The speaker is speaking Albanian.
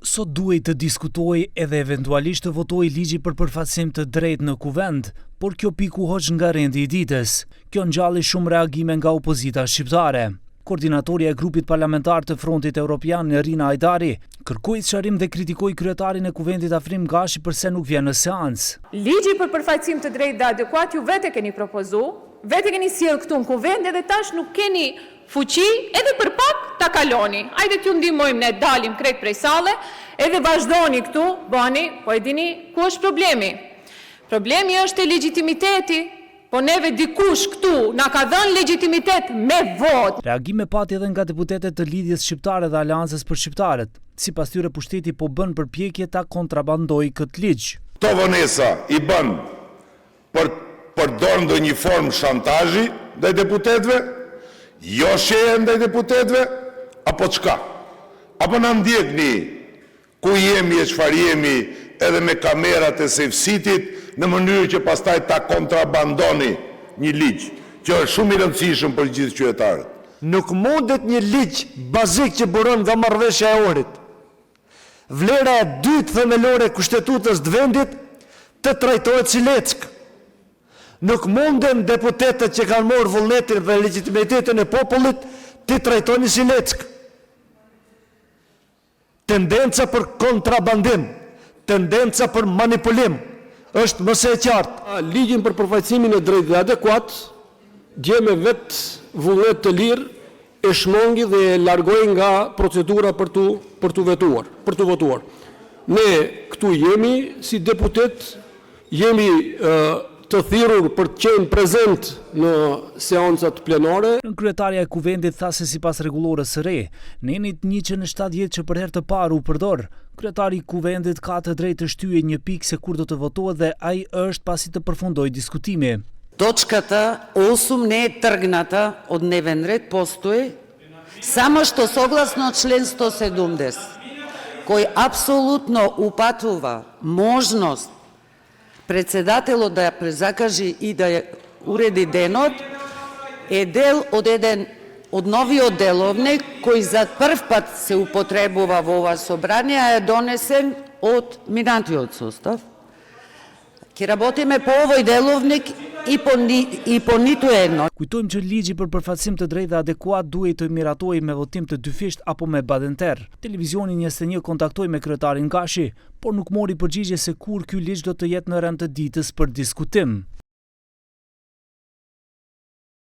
Sot duhej të diskutoj edhe eventualisht të votoj ligji për përfaqësim të drejtë në kuvend, por kjo piku hoq nga rendi i ditës. Kjo ngjalli shumë reagime nga opozita shqiptare. Koordinatorja e grupit parlamentar të Frontit Evropian, Rina Hajdari, kërkoi sqarim dhe kritikoi kryetarin e kuvendit Afrim Gashi përse nuk vjen në seancë. Ligji për përfaqësim të drejtë dhe adekuat ju vetë keni propozu, vetë keni sjell këtu në kuvend edhe tash nuk keni fuqi edhe për pak ta kaloni. Hajde t'ju ndihmojmë ne, dalim krejt prej salle, edhe vazhdoni këtu, bani, po e dini ku është problemi. Problemi është e legitimiteti, po neve dikush këtu na ka dhënë legitimitet me votë. Reagime pati edhe nga deputetet të Lidhjes Shqiptare dhe Aleancës për Shqiptarët. Sipas tyre pushteti po bën përpjekje ta kontrabandojë këtë ligj. Këto vonesa i bën për përdorë ndonjë formë shantazhi ndaj deputetëve, jo shehe ndaj deputetëve, apo çka? Apo na ndjekni ku jemi e çfarë jemi edhe me kamerat e Safesitit në mënyrë që pastaj ta kontrabandoni një ligj që është shumë i rëndësishëm për gjithë qytetarët. Nuk mundet një ligj bazik që buron nga marrëveshja e orit, vlera e dytë themelore e kushtetutës të vendit, të trajtohet si leckë. Nuk munden deputetët që kanë morë vullnetin dhe legitimitetin e popullit të trajtoni si leckë. Tendenca për kontrabandim, tendenca për manipulim është mëse e qartë. Ligjin për përfaqësimin e drejtë dhe adekuat, dje me vetë vullnet të lirë, e shmongi dhe e largoi nga procedura për të votuar. Ne këtu jemi si deputet, jemi të thirrur për të qenë prezent në seancat plenare. Kryetarja e kuvendit tha se sipas rregullores së re, në enit 170 që për herë të parë u përdor, kryetari i kuvendit ka të drejtë të shtyjë një pikë se kur do të votohet dhe ai është pasi të përfundoj diskutimi. Точката 8 не е тргната од дневен ред, постои само што согласно член 170, кој апсолутно упатува можност председателот да ја презакажи и да ја уреди денот, е дел од новиот деловник кој за прв пат се употребува во ова собрание, а е донесен од минатиот состав. Ќе работиме по овој деловник и по ниту едно. Kujtojmë që ligji për përfaqësim të drejtë dhe adekuat duhet të miratohej me votim të dyfisht apo me badenter. Televizioni 21 kontaktoi me kryetarin Gashi, por nuk mori përgjigje se kur ky ligj do të jetë në rend të ditës për diskutim.